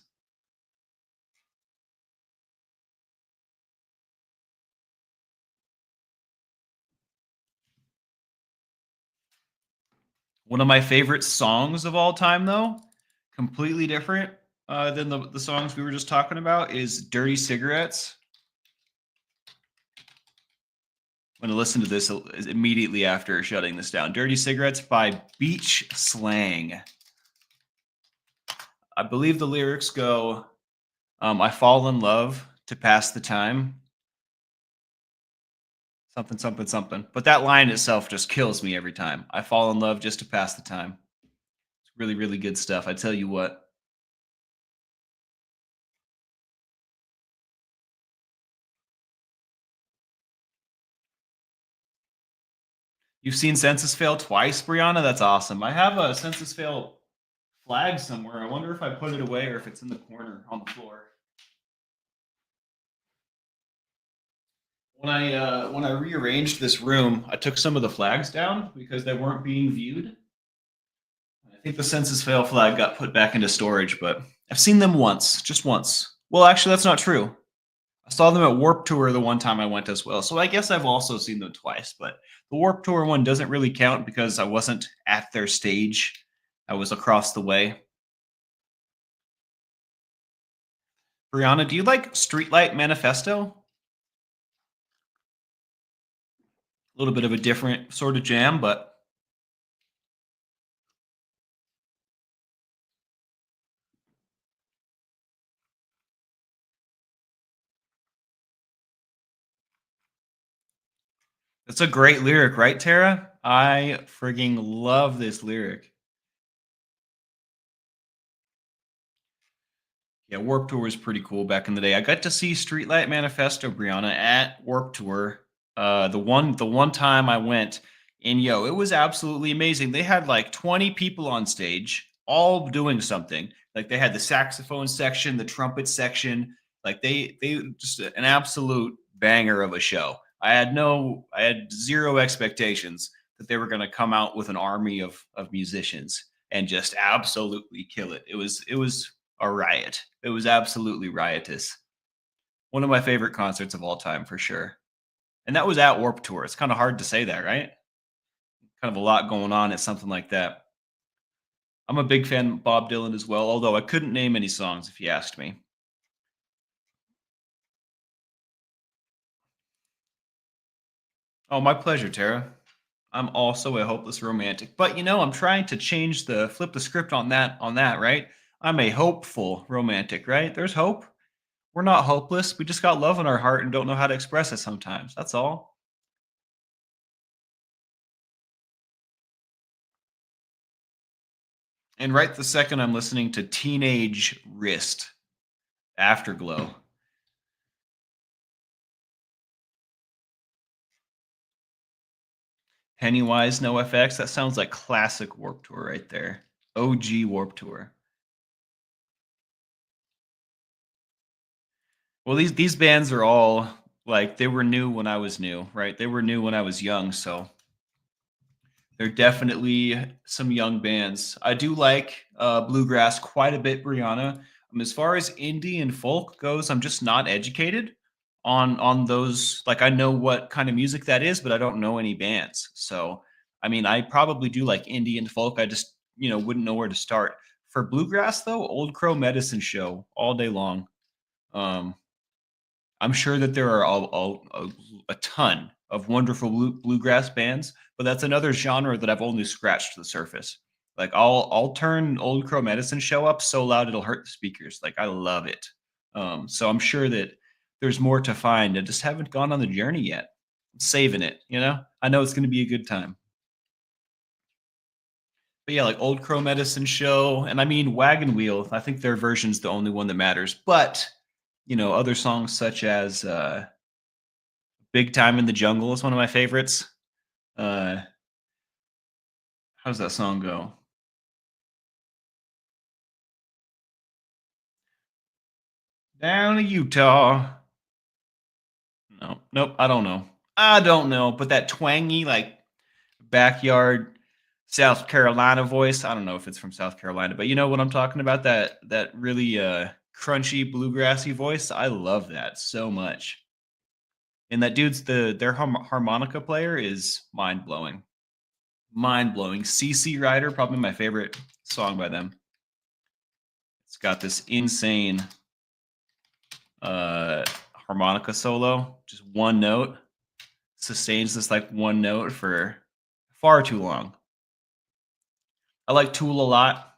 [SPEAKER 1] One of my favorite songs of all time, though, completely different than the songs we were just talking about, is Dirty Cigarettes. I'm going to listen to this immediately after shutting this down. Dirty Cigarettes by Beach Slang. I believe the lyrics go, I fall in love to pass the time. Something, something, something. But that line itself just kills me every time. I fall in love just to pass the time. It's really good stuff. I tell you what. You've seen Census Fail twice, Brianna? That's awesome. I have a Census Fail flag somewhere. I wonder if I put it away or if it's in the corner on the floor. When I rearranged this room, I took some of the flags down because they weren't being viewed. I think the Census Fail flag got put back into storage, but I've seen them once, just once. Well, actually, that's not true. I saw them at Warp Tour the one time I went as well. So I guess I've also seen them twice, but the Warp Tour one doesn't really count because I wasn't at their stage. I was across the way. Brianna, do you like Streetlight Manifesto? A little bit of a different sort of jam, but it's a great lyric, right, Tara? I frigging love this lyric. Yeah, Warp Tour was pretty cool back in the day. I got to see Streetlight Manifesto, Brianna, at Warp Tour. The one time I went, and yo, it was absolutely amazing. They had like 20 people on stage, all doing something. Like they had the saxophone section, the trumpet section. Like they just an absolute banger of a show. I had zero expectations that they were going to come out with an army of musicians and just absolutely kill it. It was a riot. It was absolutely riotous. One of my favorite concerts of all time for sure. And that was at Warp Tour. It's kind of hard to say that, right? Kind of a lot going on at something like that. I'm a big fan of Bob Dylan as well, although I couldn't name any songs if you asked me. Oh, my pleasure, Tara. I'm also a hopeless romantic. But I'm trying to flip the script on that, right? I'm a hopeful romantic, right? There's hope. We're not hopeless. We just got love in our heart and don't know how to express it sometimes. That's all. And right the second I'm listening to Teenage Wrist Afterglow. Pennywise, no FX. That sounds like classic Warp Tour right there. OG Warp Tour. Well, these bands are all like they were new when I was new, right? They were new when I was young, so they're definitely some young bands. I do like bluegrass quite a bit, Brianna. As far as indie and folk goes, I'm just not educated on those. Like I know what kind of music that is, but I don't know any bands. So I mean, I probably do like indie and folk. I just wouldn't know where to start. For bluegrass though, Old Crow Medicine Show all day long. Um, I'm sure that there are a ton of wonderful bluegrass bands, but that's another genre that I've only scratched the surface. Like I'll turn Old Crow Medicine Show up so loud it'll hurt the speakers. Like I love it. So I'm sure that there's more to find. I just haven't gone on the journey yet. I'm saving it. I know it's going to be a good time. But yeah, like Old Crow Medicine Show, and I mean Wagon Wheel. I think their version's the only one that matters. But other songs such as Big Time in the Jungle is one of my favorites. Uh, how does that song go? Down to Utah. No, nope, I don't know. I don't know, but that twangy, like backyard South Carolina voice. I don't know if it's from South Carolina, but you know what I'm talking about? That really crunchy bluegrassy voice. I love that so much. And that dude's their harmonica player is mind blowing. Mind blowing. CC Rider, probably my favorite song by them. It's got this insane uh harmonica solo, just one note, sustains this like one note for far too long. I like Tool a lot.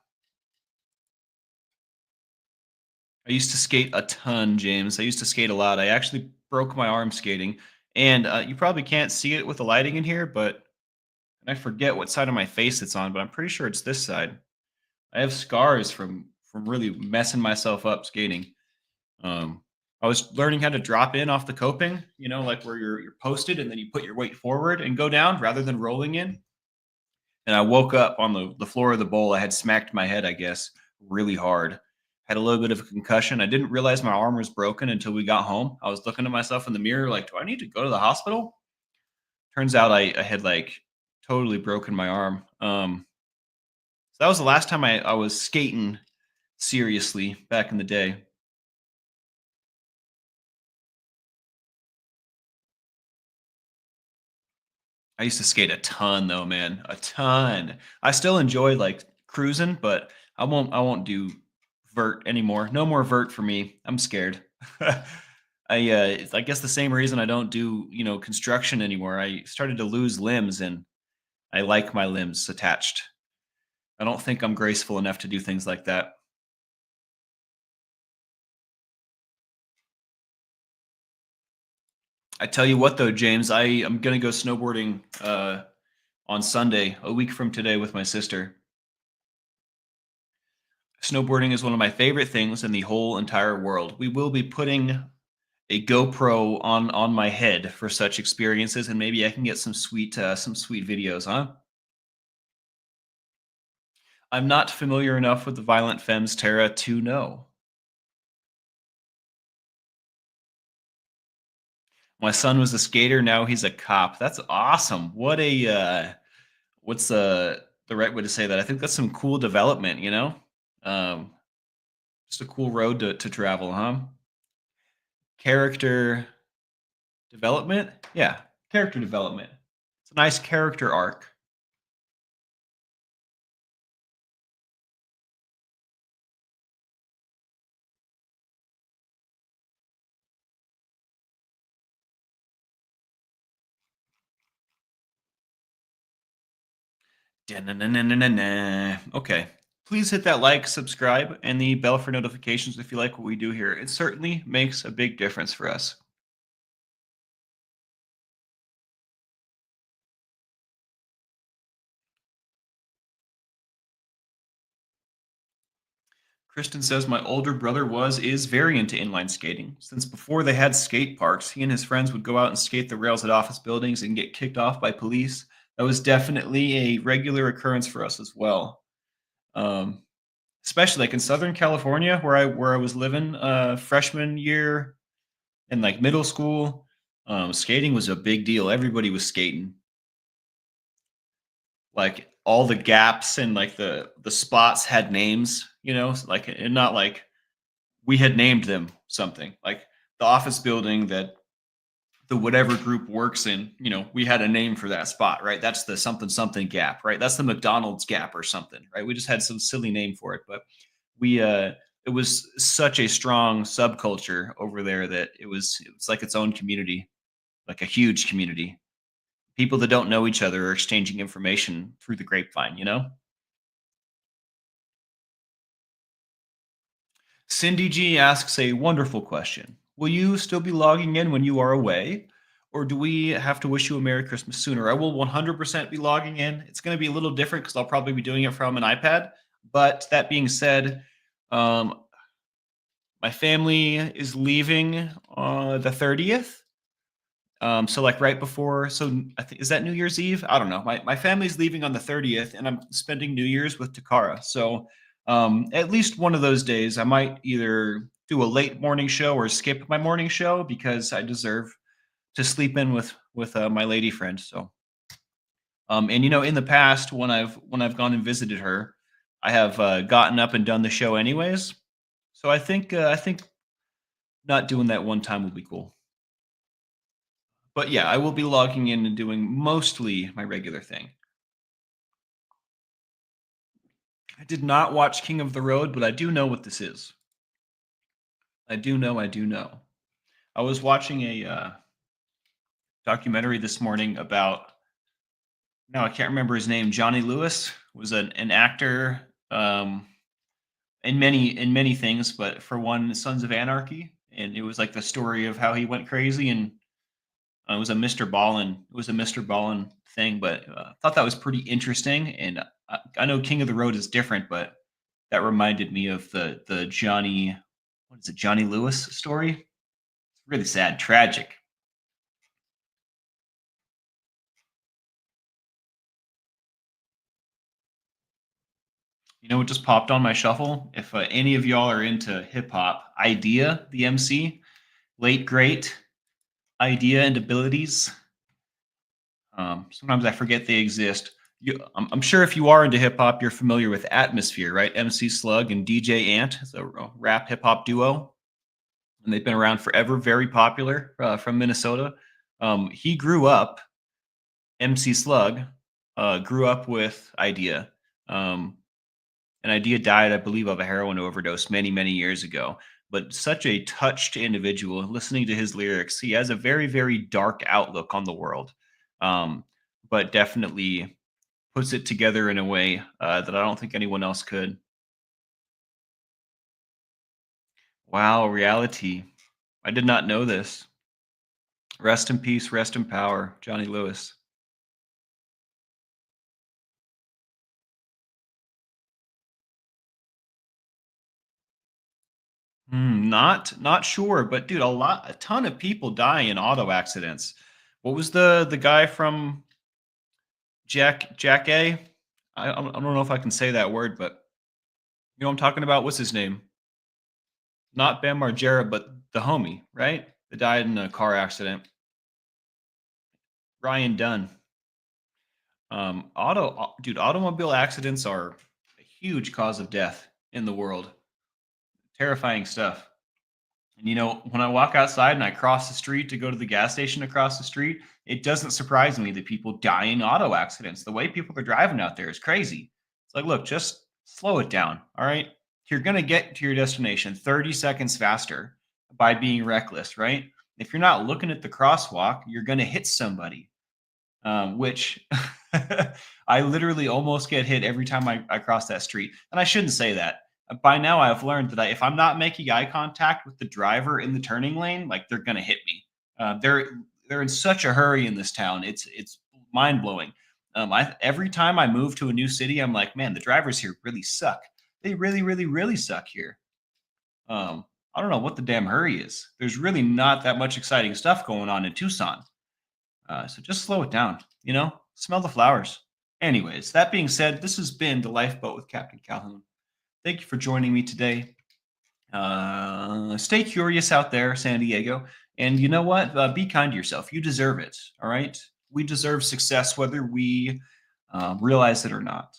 [SPEAKER 1] I used to skate a ton, James. I used to skate a lot. I actually broke my arm skating, and you probably can't see it with the lighting in here, but I forget what side of my face it's on, but I'm pretty sure it's this side. I have scars from really messing myself up skating. Um, I was learning how to drop in off the coping, like where you're posted and then you put your weight forward and go down rather than rolling in. And I woke up on the floor of the bowl. I had smacked my head, I guess, really hard. Had a little bit of a concussion. I didn't realize my arm was broken until we got home. I was looking at myself in the mirror, like, do I need to go to the hospital? Turns out I had like totally broken my arm. So that was the last time I was skating seriously back in the day. I used to skate a ton though, man, a ton. I still enjoy like cruising, but I won't do vert anymore. No more vert for me. I'm scared. I guess the same reason I don't do, construction anymore. I started to lose limbs and I like my limbs attached. I don't think I'm graceful enough to do things like that. I tell you what though, James, I am gonna go snowboarding on Sunday, a week from today with my sister. Snowboarding is one of my favorite things in the whole entire world. We will be putting a GoPro on my head for such experiences, and maybe I can get some sweet videos, huh? I'm not familiar enough with the Violent Femmes Terra to know. My son was a skater, now he's a cop. That's awesome. What's the right way to say that? I think that's some cool development, you know? Um, just a cool road to travel, huh? Character development? Yeah, character development. It's a nice character arc. Da-na-na-na-na-na. Okay. Please hit that like, subscribe, and the bell for notifications if you like what we do here. It certainly makes a big difference for us. Kristen says my older brother is very into inline skating. Since before they had skate parks, he and his friends would go out and skate the rails at office buildings and get kicked off by police. That was definitely a regular occurrence for us as well. Um, Especially like in Southern California, where I was living freshman year and like middle school, skating was a big deal. Everybody was skating. Like all the gaps and like the spots had names, like and not like we had named them something. Like the office building that the whatever group works in, we had a name for that spot, right? That's the something something gap, right? That's the McDonald's gap or something, right? We just had some silly name for it, but we it was such a strong subculture over there that it was like its own community, like a huge community. People that don't know each other are exchanging information through the grapevine, you know? Cindy G asks a wonderful question. Will you still be logging in when you are away? Or do we have to wish you a Merry Christmas sooner? I will 100% be logging in. It's going to be a little different because I'll probably be doing it from an iPad. But that being said, um, my family is leaving the 30th. So like right before, so I think is that New Year's Eve? I don't know. My family's leaving on the 30th, and I'm spending New Year's with Takara. So at least one of those days, I might either do a late morning show or skip my morning show because I deserve to sleep in with my lady friend. So and in the past when I've gone and visited her, I have gotten up and done the show anyways. So I think not doing that one time will be cool. But yeah, I will be logging in and doing mostly my regular thing. I did not watch King of the Road, but I do know what this is. I do know. I was watching a documentary this morning about, no, I can't remember his name. Johnny Lewis was an actor in many things, but for one, Sons of Anarchy, and it was like the story of how he went crazy and it was a Mr. Ballin. It was a Mr. Ballin thing, but I thought that was pretty interesting. And I know King of the Road is different, but that reminded me of the Johnny, what is it, Johnny Lewis story? It's really sad, tragic. You know what just popped on my shuffle? If any of y'all are into hip hop, Idea, the MC, late great Idea and abilities. Sometimes I forget they exist. I'm sure if you are into hip hop, you're familiar with Atmosphere, right? MC Slug and DJ Ant, it's a rap hip hop duo, and they've been around forever. Very popular from Minnesota. He grew up MC Slug grew up with Idea. And Idea died, I believe, of a heroin overdose many, many years ago. But such a touched individual. Listening to his lyrics, he has a very, very dark outlook on the world, um, but definitely puts it together in a way that I don't think anyone else could. Wow, reality. I did not know this. Rest in peace, rest in power, Johnny Lewis. Not sure, but dude, a ton of people die in auto accidents. What was the guy from Jack A? I don't know if I can say that word, but you know what I'm talking about. What's his name? Not Bam Margera, but the homie, right? That died in a car accident. Ryan Dunn. Dude, automobile accidents are a huge cause of death in the world. Terrifying stuff. And you know, when I walk outside and I cross the street to go to the gas station across the street, it doesn't surprise me that people die in auto accidents. The way people are driving out there is crazy. It's like, look, just slow it down. All right. You're going to get to your destination 30 seconds faster by being reckless, right? If you're not looking at the crosswalk, you're going to hit somebody, which I literally almost get hit every time I cross that street. And I shouldn't say that. By now, I've learned that if I'm not making eye contact with the driver in the turning lane, like they're gonna hit me. They're in such a hurry in this town. It's mind blowing. Every time I move to a new city, I'm like, man, the drivers here really suck. They really, really, really suck here. I don't know what the damn hurry is. There's really not that much exciting stuff going on in Tucson. So just slow it down, you know, smell the flowers. Anyways, that being said, this has been The Lifeboat with Captain Calhoun. Thank you for joining me today. Stay curious out there, San Diego. And you know what? Be kind to yourself. You deserve it. All right. We deserve success, whether we realize it or not.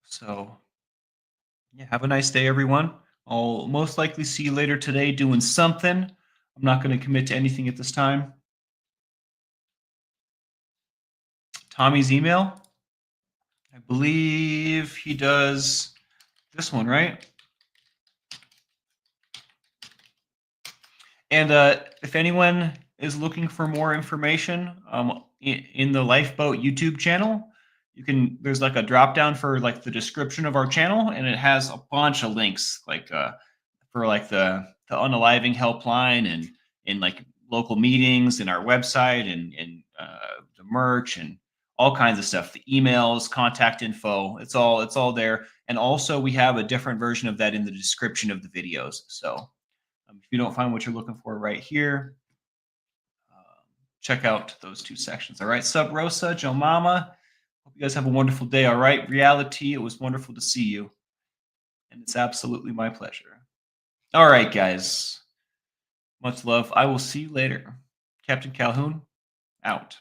[SPEAKER 1] So, yeah, have a nice day, everyone. I'll most likely see you later today doing something. I'm not going to commit to anything at this time. Tommy's email. I believe he does this one, right? And if anyone is looking for more information in the Lifeboat YouTube channel, there's like a drop down for like the description of our channel, and it has a bunch of links like for like the unaliving helpline and like local meetings and our website and the merch and all kinds of stuff, the emails, contact info. It's all there. And also we have a different version of that in the description of the videos. So if you don't find what you're looking for right here, check out those two sections. All right. Sub Rosa, Joe Mama. Hope you guys have a wonderful day. All right. Reality, it was wonderful to see you. And it's absolutely my pleasure. All right, guys. Much love. I will see you later. Captain Calhoun, out.